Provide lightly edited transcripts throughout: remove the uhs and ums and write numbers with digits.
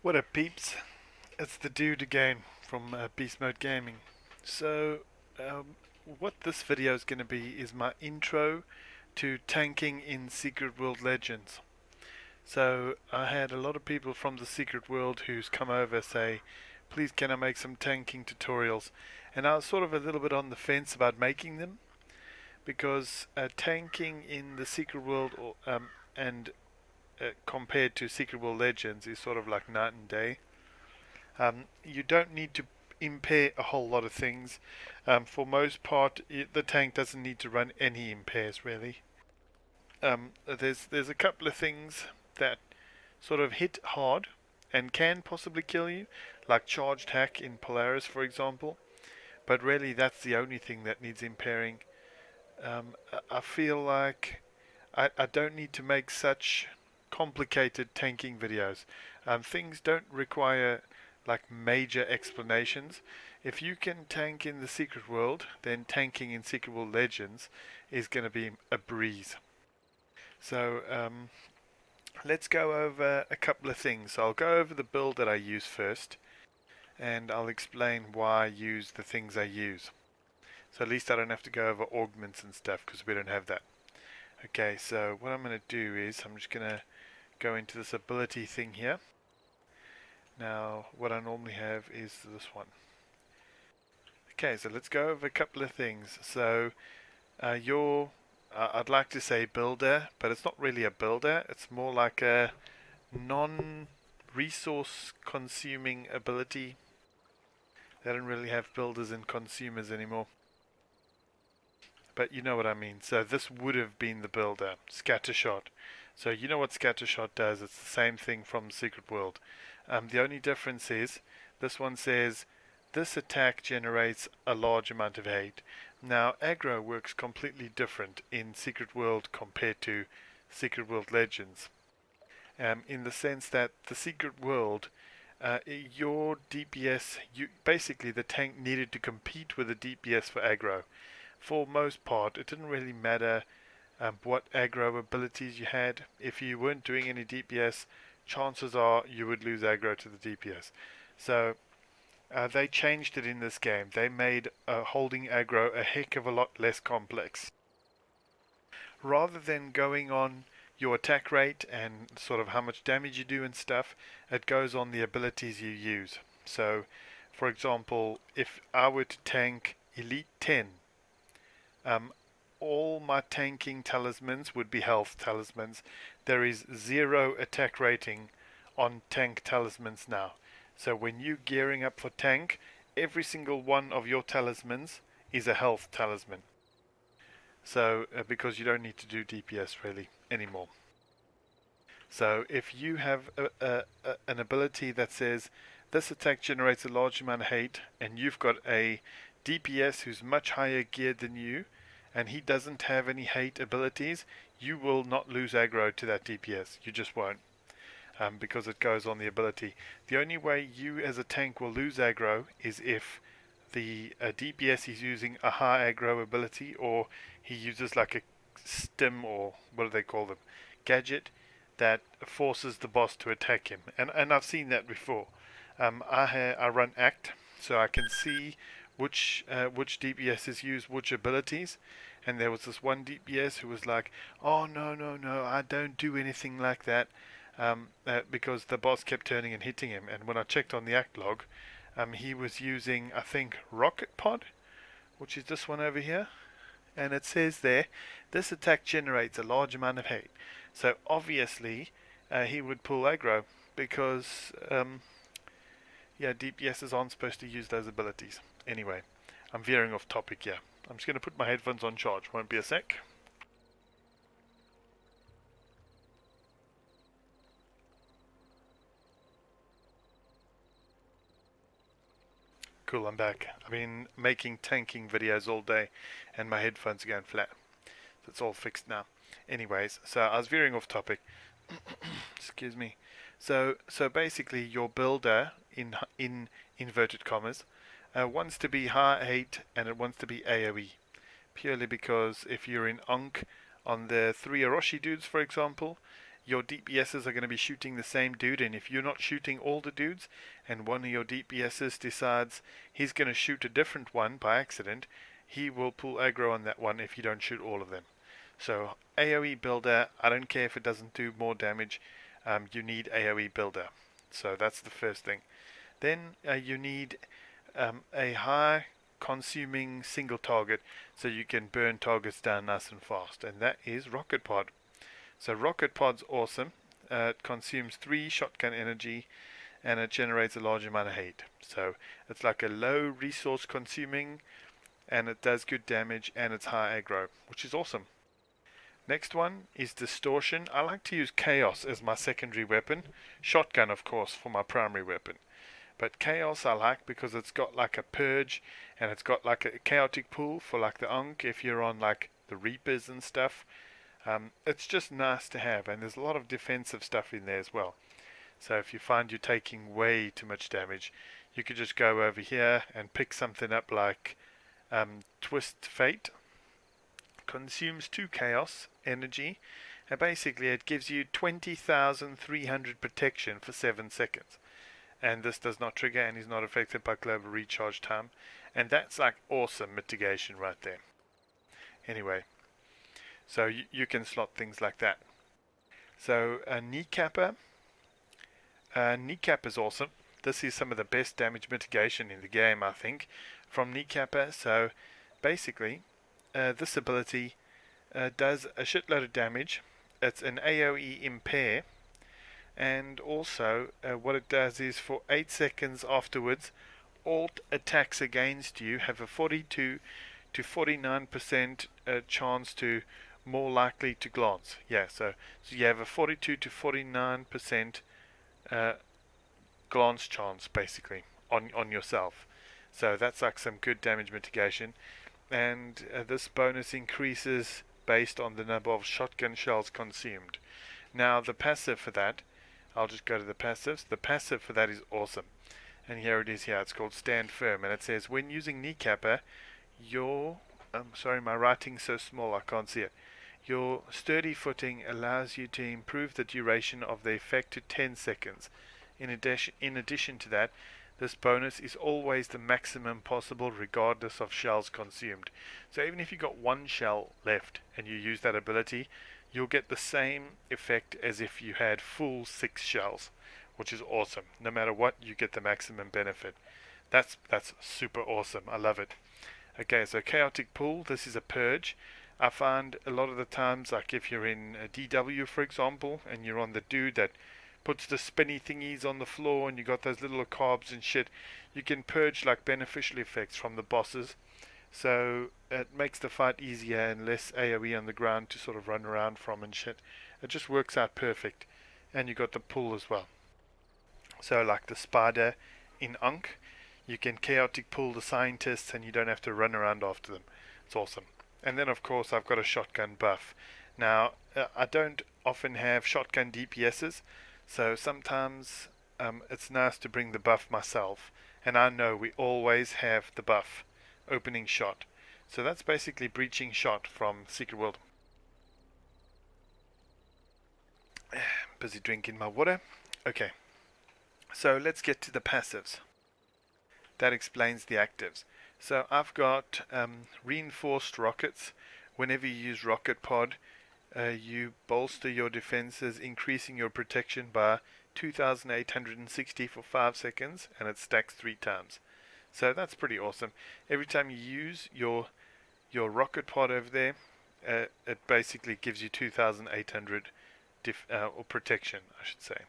What up, peeps? It's the dude again from Beast Mode Gaming. So, um, what this video is going to be is my intro to tanking in Secret World Legends. So, I had a lot of people from the Secret World who's come over say, please can I make some tanking tutorials? And I was sort of a little bit on the fence about making them because tanking in the Secret World and compared to Secret World Legends is sort of like night and day. You don't need to impair a whole lot of things. For most part, the tank doesn't need to run any impairs really. There's a couple of things that sort of hit hard and can possibly kill you, like charged hack in Polaris, for example. But really, that's the only thing that needs impairing. I feel like I don't need to make such complicated tanking videos. Things don't require like major explanations. If you can tank in the Secret World, then tanking in Secret World Legends is going to be a breeze. So let's go over a couple of things. So I'll go over the build that I use first, and I'll explain why I use the things I use. So at least I don't have to go over augments and stuff because we don't have that. Okay, so what I'm going to do is I'm just going to go into this ability thing here. Now, what I normally have is this one. Okay, so let's go over a couple of things. So, I'd like to say builder, but it's not really a builder. It's more like a non-resource consuming ability. They don't really have builders and consumers anymore. But you know what I mean. So this would have been the builder, Scattershot. So you know what Scattershot does. It's the same thing from Secret World. The only difference is this one says this attack generates a large amount of hate. Now aggro works completely different in Secret World compared to Secret World Legends. In the sense that the Secret World, your DPS, basically the tank needed to compete with the DPS for aggro. For most part, it didn't really matter what aggro abilities you had. If you weren't doing any DPS, chances are you would lose aggro to the DPS. So they changed it in this game. They made holding aggro a heck of a lot less complex. Rather than going on your attack rate and sort of how much damage you do and stuff, it goes on the abilities you use. So, for example, if I were to tank Elite 10, um, all my tanking talismans would be health talismans. There is 0 attack rating on tank talismans now. So when you're gearing up for tank, every single one of your talismans is a health talisman. So because you don't need to do DPS really anymore. So if you have an ability that says this attack generates a large amount of hate, and you've got a DPS who's much higher geared than you, and he doesn't have any hate abilities, you will not lose aggro to that DPS. You just won't. Because it goes on the ability. The only way you as a tank will lose aggro is if the DPS is using a high aggro ability, or he uses like a stim, or what do they call them, gadget that forces the boss to attack him. And I've seen that before. I run act, so I can see which DPSs use which abilities. And there was this one DPS who was like, "Oh no, I don't do anything like that," because the boss kept turning and hitting him. And when I checked on the act log, he was using, I think, Rocket Pod, which is this one over here. And it says there, this attack generates a large amount of hate. So obviously, he would pull aggro because, DPSs aren't supposed to use those abilities. Anyway, I'm veering off topic here. I'm just going to put my headphones on charge. Won't be a sec. Cool, I'm back. I've been making tanking videos all day and my headphones are going flat. So it's all fixed now. Anyways, so I was veering off topic. Excuse me. So basically your builder in inverted commas wants to be high 8 and it wants to be AoE. Purely because if you're in Ankh on the 3 Orochi dudes, for example, your DPSs are going to be shooting the same dude, and if you're not shooting all the dudes, and one of your DPSs decides he's going to shoot a different one by accident, he will pull aggro on that one if you don't shoot all of them. So AoE builder, I don't care if it doesn't do more damage, you need AoE builder. So that's the first thing. Then you need a high consuming single target so you can burn targets down nice and fast, and that is Rocket Pod. So Rocket Pod's awesome. It consumes 3 shotgun energy and it generates a large amount of heat. So it's like a low resource consuming, and it does good damage, and it's high aggro, which is awesome. Next one is Distortion. I like to use Chaos as my secondary weapon. Shotgun, of course, for my primary weapon. But Chaos I like because it's got like a purge, and it's got like a chaotic pool for like the Ankh if you're on like the Reapers and stuff. It's just nice to have, and there's a lot of defensive stuff in there as well. So if you find you're taking way too much damage, you could just go over here and pick something up like Twist Fate. Consumes 2 chaos energy, and basically it gives you 20,300 protection for 7 seconds. And this does not trigger and is not affected by global recharge time, and that's like awesome mitigation right there. Anyway, so you can slot things like that. So a kneecapper. Kneecap is awesome. This is some of the best damage mitigation in the game, I think, from kneecapper. So basically this ability does a shitload of damage. It's an AoE impair, and also what it does is for 8 seconds afterwards, all attacks against you have a 42 to 49% chance to more likely to glance. So you have a 42 to 49% glance chance basically on yourself. So that's like some good damage mitigation. And this bonus increases based on the number of shotgun shells consumed. Now the passive for that, I'll just go to the passives. The passive for that is awesome, and here it is. Here it's called Stand Firm, and it says when using kneecapper, I'm sorry, my writing's so small I can't see it. Your sturdy footing allows you to improve the duration of the effect to 10 seconds. In addition to that, this bonus is always the maximum possible regardless of shells consumed. So even if you got 1 shell left and you use that ability, you'll get the same effect as if you had full 6 shells, which is awesome. No matter what, you get the maximum benefit. That's super awesome. I love it. Okay, so Chaotic Pool, this is a purge. I find a lot of the times, like if you're in a DW for example, and you're on the dude that puts the spinny thingies on the floor and you got those little carbs and shit, you can purge like beneficial effects from the bosses. So it makes the fight easier and less AoE on the ground to sort of run around from and shit. It just works out perfect. And you got the pull as well. So like the spider in Ankh, you can chaotic pull the scientists and you don't have to run around after them. It's awesome. And then of course I've got a shotgun buff. Now I don't often have shotgun DPSs, so sometimes it's nice to bring the buff myself, and I know we always have the buff, opening shot. So that's basically breaching shot from Secret World. Busy drinking my water. Okay, so let's get to the passives. That explains the actives. So I've got reinforced rockets. Whenever you use Rocket Pod, you bolster your defenses, increasing your protection by 2,860 for 5 seconds, and it stacks 3 times. So that's pretty awesome. Every time you use your Rocket Pod over there, it basically gives you 2,800 or protection, I should say.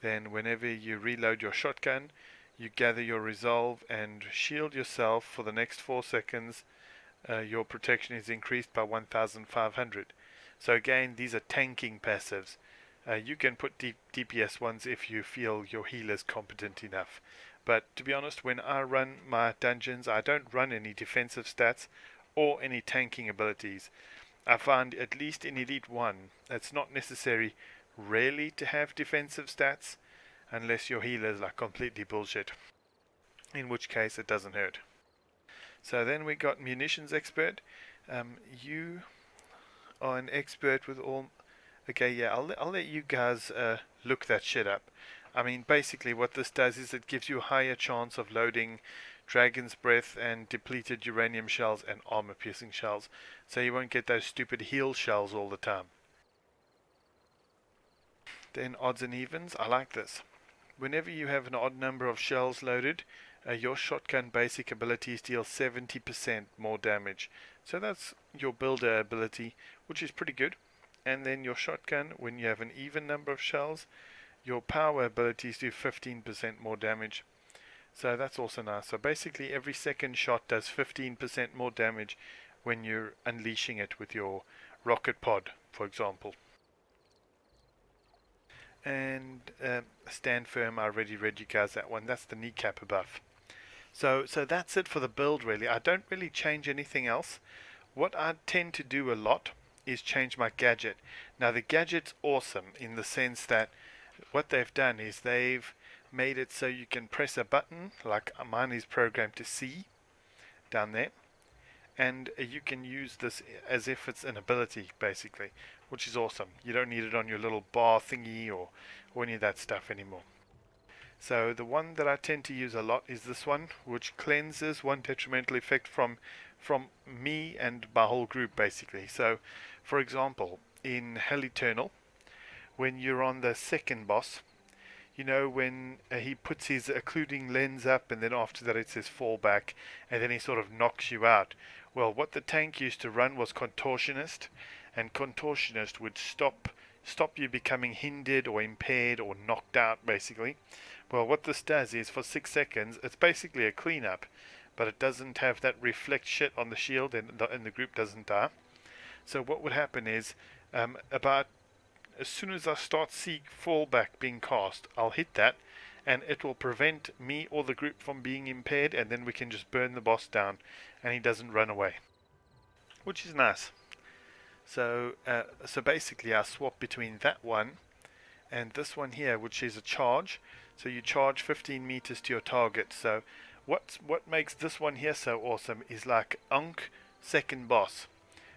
Then whenever you reload your shotgun, you gather your resolve and shield yourself for the next 4 seconds. Your protection is increased by 1,500. So again, these are tanking passives. You can put DPS ones if you feel your healer's competent enough. But to be honest, when I run my dungeons, I don't run any defensive stats or any tanking abilities. I find at least in Elite 1, it's not necessary really to have defensive stats unless your healer is like completely bullshit, in which case it doesn't hurt. So then we got Munitions Expert. You are an expert with all... Okay, yeah, I'll let you guys look that shit up. I mean, basically what this does is it gives you a higher chance of loading Dragon's Breath and depleted uranium shells and armor-piercing shells, so you won't get those stupid heal shells all the time. Then odds and evens, I like this. Whenever you have an odd number of shells loaded, your shotgun basic abilities deal 70% more damage. So that's your builder ability, which is pretty good. And then your shotgun, when you have an even number of shells, your power abilities do 15% more damage. So that's also nice. So basically every second shot does 15% more damage when you're unleashing it with your rocket pod, for example. And stand firm, I already read you guys that one. That's the kneecap buff. So that's it for the build really. I don't really change anything else. What I tend to do a lot is change my gadget. Now the gadget's awesome in the sense that what they've done is they've made it so you can press a button, like mine is programmed to C down there, and you can use this as if it's an ability basically, which is awesome. You don't need it on your little bar thingy or any of that stuff anymore. So the one that I tend to use a lot is this one, which cleanses one detrimental effect from me and my whole group basically. So for example, in Hell Eternal, when you're on the second boss, you know when he puts his occluding lens up and then after that it says fall back and then he sort of knocks you out. Well, what the tank used to run was Contortionist, and Contortionist would stop you becoming hindered or impaired or knocked out basically. Well, what this does is for 6 seconds it's basically a cleanup, but it doesn't have that reflect shit on the shield and the group doesn't die. So what would happen is about as soon as I start see fallback being cast, I'll hit that and it will prevent me or the group from being impaired, and then we can just burn the boss down and he doesn't run away, which is nice. So basically I swap between that one and this one here, which is a charge. So you charge 15 meters to your target. So what makes this one here so awesome is like Ankh second boss,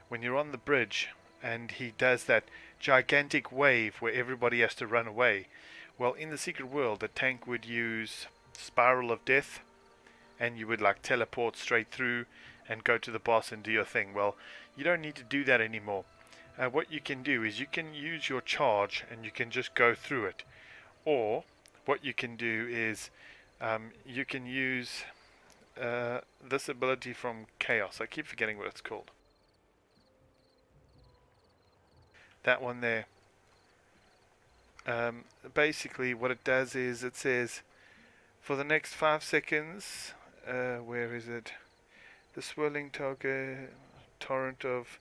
when you're on the bridge and he does that gigantic wave where everybody has to run away. Well, in the secret world the tank would use Spiral of Death and you would like teleport straight through and go to the boss and do your thing. Well, you don't need to do that anymore. What you can do is you can use your charge and you can just go through it. Or what you can do is you can use this ability from Chaos. I keep forgetting what it's called. That one there. Basically what it does is it says for the next 5 seconds, where is it? The swirling torrent of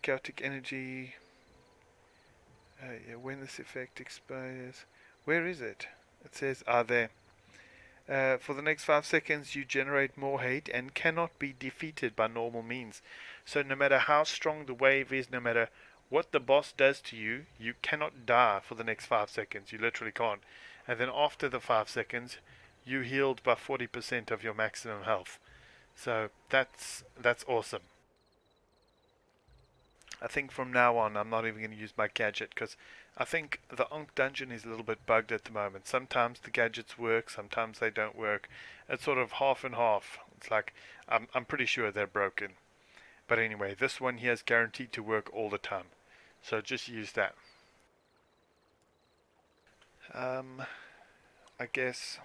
chaotic energy. Yeah, when this effect expires. Where is it? It says, there. For the next 5 seconds you generate more hate and cannot be defeated by normal means. So no matter how strong the wave is, no matter what the boss does to you, you cannot die for the next 5 seconds. You literally can't. And then after the 5 seconds, you healed by 40% of your maximum health. So that's awesome. I think from now on I'm not even going to use my gadget, because I think the Ankh dungeon is a little bit bugged at the moment. Sometimes the gadgets work, sometimes they don't work. It's sort of half and half. It's like I'm pretty sure they're broken. But anyway, this one here is guaranteed to work all the time. So just use that. I guess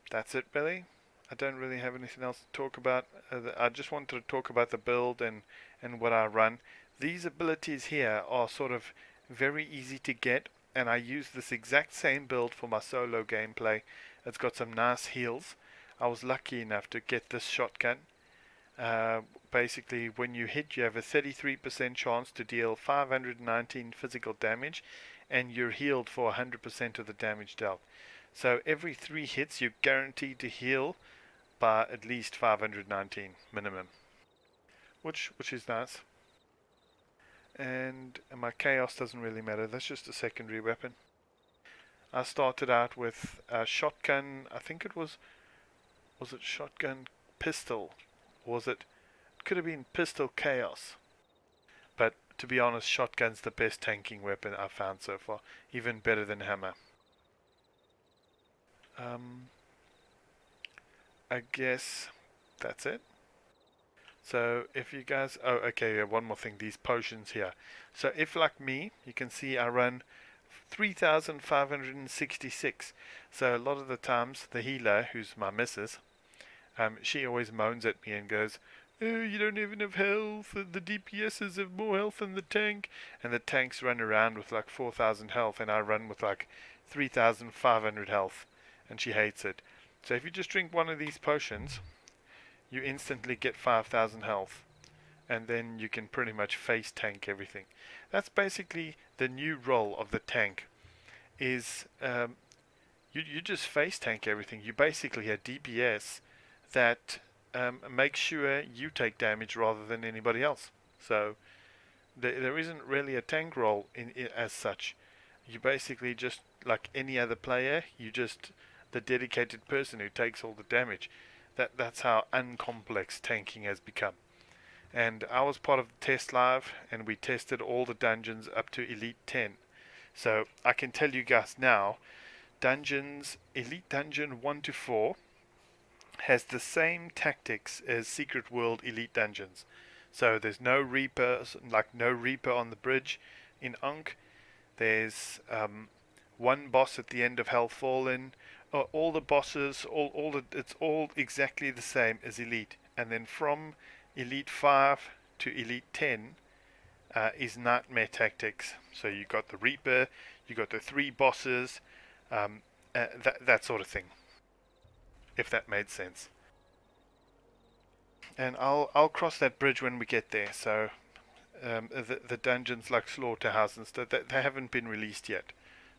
that's it really. I don't really have anything else to talk about. I just wanted to talk about the build and what I run. These abilities here are sort of very easy to get, and I use this exact same build for my solo gameplay. It's got some nice heals. I was lucky enough to get this shotgun. Basically, when you hit, you have a 33% chance to deal 519 physical damage, and you're healed for 100% of the damage dealt. So every 3 hits, you're guaranteed to heal by at least 519 minimum, which is nice. And my chaos doesn't really matter. That's just a secondary weapon. I started out with a shotgun. I think it was it shotgun pistol? Was it? It could have been pistol chaos. But to be honest, shotgun's the best tanking weapon I've found so far, even better than hammer. I guess that's it. So if you guys, oh okay, yeah, one more thing, these potions here. So if like me, you can see I run 3,566. So a lot of the times the healer, who's my missus, she always moans at me and goes, "Oh, you don't have enough health, the DPSs have more health than the tank." And the tanks run around with like 4,000 health, and I run with like 3,500 health, and she hates it. So if you just drink one of these potions, you instantly get 5,000 health, and then you can pretty much face tank everything. That's basically the new role of the tank, is you just face tank everything. You basically a DPS that makes sure you take damage rather than anybody else. So there isn't really a tank role in as such. You basically just, like any other player, you just the dedicated person who takes all the damage. That's how uncomplex tanking has become. And I was part of the test live, and we tested all the dungeons up to Elite 10. So I can tell you guys now, dungeons, Elite Dungeon 1 to 4 has the same tactics as Secret World Elite Dungeons. So there's no Reaper, like no Reaper on the bridge in Ankh. There's one boss at the end of Hell Fallen. All the bosses, it's all exactly the same as Elite. And then from Elite 5 to Elite 10 is Nightmare Tactics. So you got the Reaper, you got the 3 bosses, that sort of thing, if that made sense. And I'll cross that bridge when we get there. So the dungeons like Slaughterhouse and stuff, they haven't been released yet.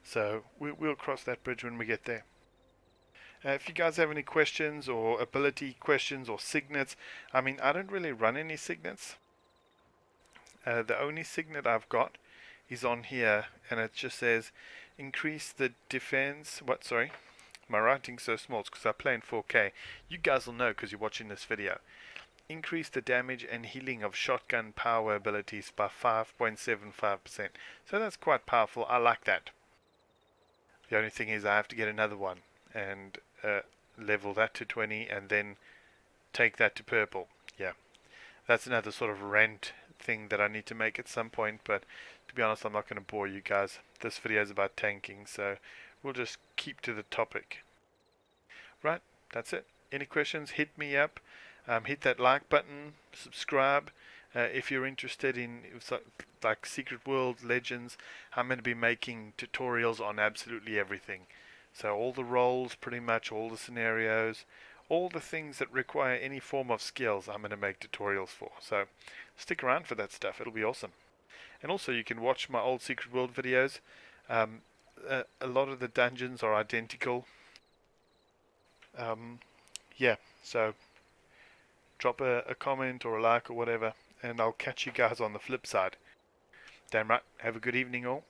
So we'll cross that bridge when we get there. If you guys have any questions or ability questions or signets, I mean, I don't really run any signets. The only signet I've got is on here, and it just says increase the defense. What? Sorry, my writing's so small. It's because I play in 4K. You guys will know because you're watching this video. Increase the damage and healing of shotgun power abilities by 5.75%. So that's quite powerful. I like that. The only thing is I have to get another one and level that to 20 and then take that to purple. Yeah, that's another sort of rant thing that I need to make at some point, but to be honest, I'm not going to bore you guys. This video is about tanking, so we'll just keep to the topic. Right, that's it. Any questions, hit me up. Hit that like button, subscribe. If you're interested in like Secret World Legends, I'm going to be making tutorials on absolutely everything. So all the roles, pretty much all the scenarios, all the things that require any form of skills, I'm going to make tutorials for. So stick around for that stuff. It'll be awesome. And also you can watch my old Secret World videos. A lot of the dungeons are identical. Yeah, so drop a comment or a like or whatever, and I'll catch you guys on the flip side. Damn right. Have a good evening all.